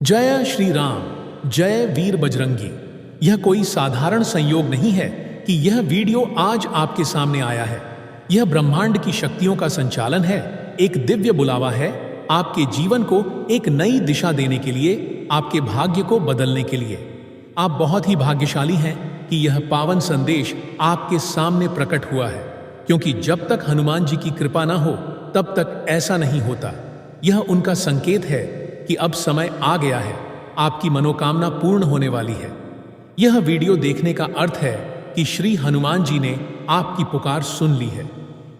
जय श्री राम, जय वीर बजरंगी। यह कोई साधारण संयोग नहीं है कि यह वीडियो आज आपके सामने आया है। यह ब्रह्मांड की शक्तियों का संचालन है, एक दिव्य बुलावा है आपके जीवन को एक नई दिशा देने के लिए, आपके भाग्य को बदलने के लिए। आप बहुत ही भाग्यशाली हैं कि यह पावन संदेश आपके सामने प्रकट हुआ है, क्योंकि जब तक हनुमान जी की कृपा न हो तब तक ऐसा नहीं होता। यह उनका संकेत है कि अब समय आ गया है, आपकी मनोकामना पूर्ण होने वाली है। यह वीडियो देखने का अर्थ है कि श्री हनुमान जी ने आपकी पुकार सुन ली है,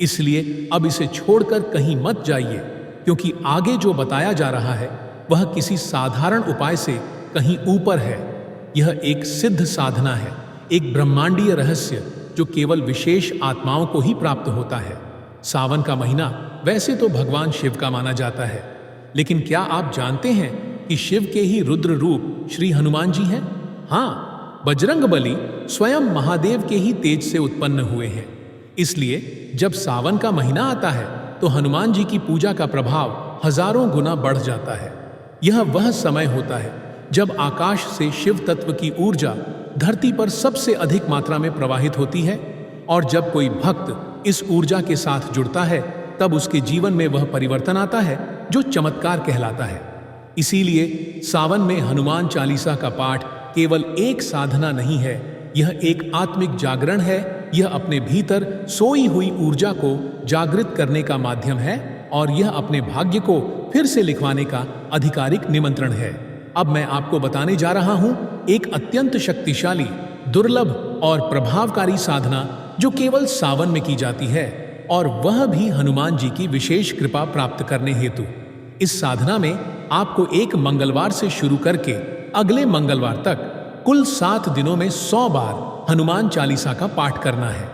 इसलिए अब इसे छोड़कर कहीं मत जाइए, क्योंकि आगे जो बताया जा रहा है वह किसी साधारण उपाय से कहीं ऊपर है। यह एक सिद्ध साधना है, एक ब्रह्मांडीय रहस्य जो केवल विशेष आत्माओं को ही प्राप्त होता है। सावन का महीना वैसे तो भगवान शिव का माना जाता है, लेकिन क्या आप जानते हैं कि शिव के ही रुद्र रूप श्री हनुमान जी हैं? हाँ, बजरंगबली स्वयं महादेव के ही तेज से उत्पन्न हुए हैं। इसलिए जब सावन का महीना आता है तो हनुमान जी की पूजा का प्रभाव हजारों गुना बढ़ जाता है। यह वह समय होता है जब आकाश से शिव तत्व की ऊर्जा धरती पर सबसे अधिक मात्रा में प्रवाहित होती है, और जब कोई भक्त इस ऊर्जा के साथ जुड़ता है तब उसके जीवन में वह परिवर्तन आता है जो चमत्कार कहलाता है। इसीलिए सावन में हनुमान चालीसा का पाठ केवल एक साधना नहीं है, यह एक आत्मिक जागरण है। यह अपने भीतर सोई हुई ऊर्जा को जागृत करने का माध्यम है, और यह अपने भाग्य को फिर से लिखवाने का आधिकारिक निमंत्रण है। अब मैं आपको बताने जा रहा हूं एक अत्यंत शक्तिशाली, दुर्लभ और प्रभावकारी साधना जो केवल सावन में की जाती है, और वह भी हनुमान जी की विशेष कृपा प्राप्त करने हेतु। इस साधना में आपको एक मंगलवार से शुरू करके अगले मंगलवार तक कुल 7 दिनों में 100 बार हनुमान चालीसा का पाठ करना है।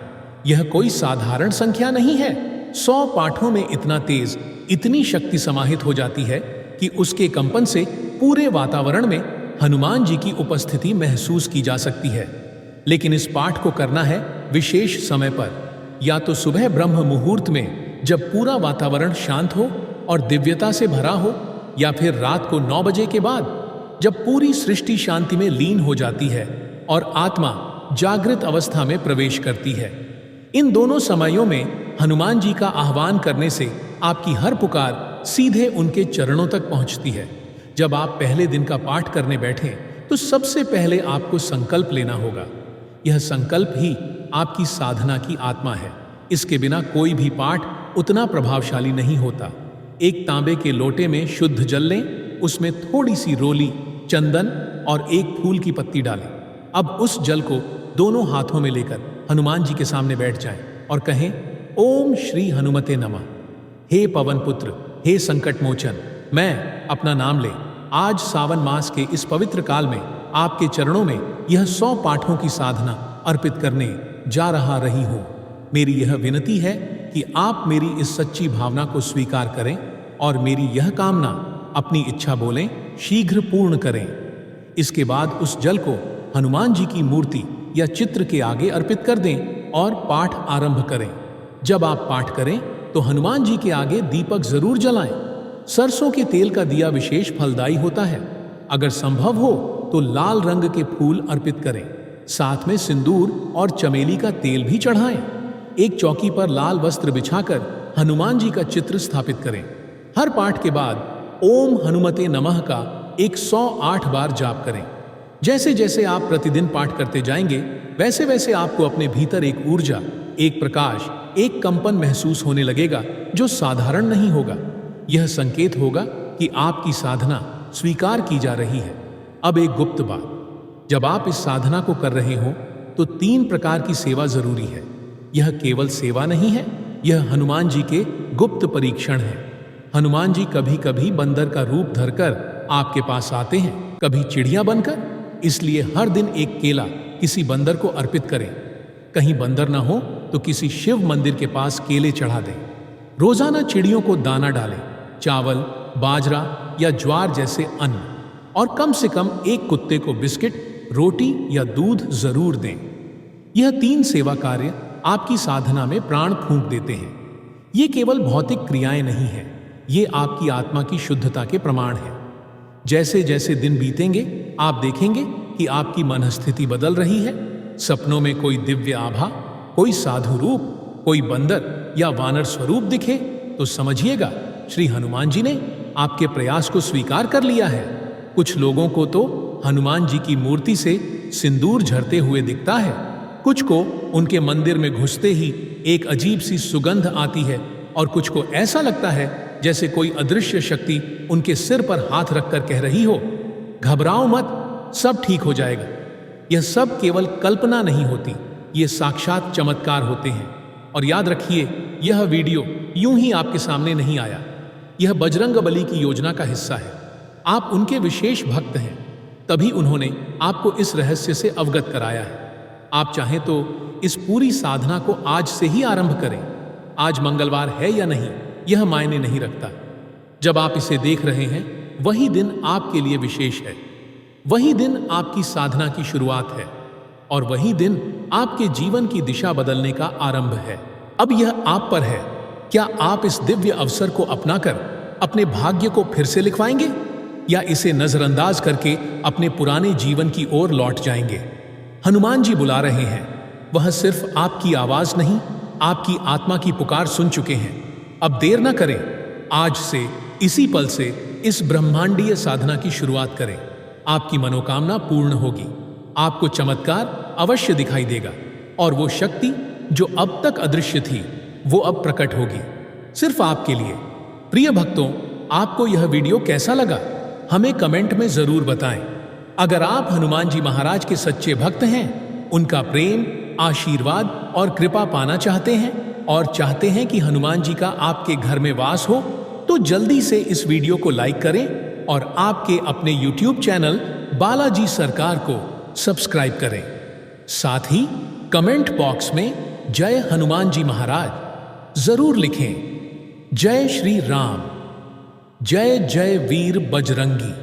यह कोई साधारण संख्या नहीं है। 100 पाठों में इतना तेज, इतनी शक्ति समाहित हो जाती है कि उसके कंपन से पूरे वातावरण में हनुमान जी की उपस्थिति महसूस की जा सकती है। लेकिन इस पाठ को करना है विशेष समय पर, या तो सुबह ब्रह्म मुहूर्त में जब पूरा वातावरण शांत हो और दिव्यता से भरा हो, या फिर रात को 9 बजे के बाद जब पूरी सृष्टि शांति में लीन हो जाती है और आत्मा जागृत अवस्था में प्रवेश करती है। इन दोनों समयों में हनुमान जी का आह्वान करने से आपकी हर पुकार सीधे उनके चरणों तक पहुंचती है। जब आप पहले दिन का पाठ करने बैठें तो सबसे पहले आपको संकल्प लेना होगा। यह संकल्प ही आपकी साधना की आत्मा है। इसके बिना कोई भी पाठ उतना प्रभावशाली नहीं होता। एक तांबे के लोटे में शुद्ध जल लें, उसमें थोड़ी सी रोली, चंदन और एक फूल की पत्ती डालें। अब उस जल को दोनों हाथों में लेकर हनुमान जी के सामने बैठ जाएं और कहें, ओम श्री हनुमते नमः। हे पवन पुत्र, हे संकट मोचन, मैं अपना नाम ले आज सावन मास के इस पवित्र काल में आपके चरणों में यह 100 पाठों की साधना अर्पित करने जा रही हूं। मेरी यह विनती है कि आप मेरी इस सच्ची भावना को स्वीकार करें और मेरी यह कामना, अपनी इच्छा बोलें, शीघ्र पूर्ण करें। इसके बाद उस जल को हनुमान जी की मूर्ति या चित्र के आगे अर्पित कर दें और पाठ आरंभ करें। जब आप पाठ करें तो हनुमान जी के आगे दीपक जरूर जलाएं। सरसों के तेल का दिया विशेष फलदायी होता है। अगर संभव हो तो लाल रंग के फूल अर्पित करें। साथ में सिंदूर और चमेली का तेल भी चढ़ाएं। एक चौकी पर लाल वस्त्र बिछाकर हनुमान जी का चित्र स्थापित करें। हर पाठ के बाद ओम हनुमते नमः का 108 बार जाप करें। जैसे जैसे आप प्रतिदिन पाठ करते जाएंगे, वैसे वैसे आपको अपने भीतर एक ऊर्जा, एक प्रकाश, एक कंपन महसूस होने लगेगा जो साधारण नहीं होगा। यह संकेत होगा कि आपकी साधना स्वीकार की जा रही है। अब एक गुप्त बात, जब आप इस साधना को कर रहे हो तो 3 प्रकार की सेवा जरूरी है। यह केवल सेवा नहीं है, यह हनुमान जी के गुप्त परीक्षण है। हनुमान जी कभी कभी बंदर का रूप धरकर आपके पास आते हैं, कभी चिड़िया बनकर। इसलिए हर दिन एक केला किसी बंदर को अर्पित करें। कहीं बंदर ना हो तो किसी शिव मंदिर के पास केले चढ़ा दें। रोजाना चिड़ियों को दाना डालें, चावल, बाजरा या ज्वार जैसे अन्न, और कम से कम एक कुत्ते को बिस्किट, रोटी या दूध जरूर दें। यह 3 सेवा कार्य आपकी साधना में प्राण फूंक देते हैं। ये केवल भौतिक क्रियाएं नहीं हैं, ये आपकी आत्मा की शुद्धता के प्रमाण हैं। जैसे जैसे दिन बीतेंगे आप देखेंगे कि आपकी मनस्थिति बदल रही है। सपनों में कोई दिव्य आभा, कोई साधु रूप, कोई बंदर या वानर स्वरूप दिखे तो समझिएगा श्री हनुमान जी ने आपके प्रयास को स्वीकार कर लिया है। कुछ लोगों को तो हनुमान जी की मूर्ति से सिंदूर झरते हुए दिखता है, कुछ को उनके मंदिर में घुसते ही एक अजीब सी सुगंध आती है और कुछ को ऐसा लगता है जैसे कोई अदृश्य शक्ति उनके सिर पर हाथ रखकर कह रही हो, घबराओ मत, सब ठीक हो जाएगा। यह सब केवल कल्पना नहीं होती, ये साक्षात चमत्कार होते हैं। और याद रखिए, यह वीडियो यूं ही आपके सामने नहीं आया, यह बजरंगबली की योजना का हिस्सा है। आप उनके विशेष भक्त हैं, तभी उन्होंने आपको इस रहस्य से अवगत कराया है। आप चाहें तो इस पूरी साधना को आज से ही आरंभ करें। आज मंगलवार है या नहीं यह मायने नहीं रखता। जब आप इसे देख रहे हैं वही दिन आपके लिए विशेष है, वही दिन आपकी साधना की शुरुआत है और वही दिन आपके जीवन की दिशा बदलने का आरंभ है। अब यह आप पर है, क्या आप इस दिव्य अवसर को अपनाकर अपने भाग्य को फिर से लिखवाएंगे या इसे नजरअंदाज करके अपने पुराने जीवन की ओर लौट जाएंगे। हनुमान जी बुला रहे हैं, वह सिर्फ आपकी आवाज नहीं, आपकी आत्मा की पुकार सुन चुके हैं। अब देर न करें, आज से, इसी पल से इस ब्रह्मांडीय साधना की शुरुआत करें। आपकी मनोकामना पूर्ण होगी, आपको चमत्कार अवश्य दिखाई देगा और वो शक्ति जो अब तक अदृश्य थी वो अब प्रकट होगी, सिर्फ आपके लिए। प्रिय भक्तों, आपको यह वीडियो कैसा लगा हमें कमेंट में जरूर बताएं। अगर आप हनुमान जी महाराज के सच्चे भक्त हैं, उनका प्रेम, आशीर्वाद और कृपा पाना चाहते हैं और चाहते हैं कि हनुमान जी का आपके घर में वास हो, तो जल्दी से इस वीडियो को लाइक करें और आपके अपने YouTube चैनल बालाजी सरकार को सब्सक्राइब करें। साथ ही कमेंट बॉक्स में जय हनुमान जी महाराज जरूर लिखें। जय श्री राम, जय जय वीर बजरंगी।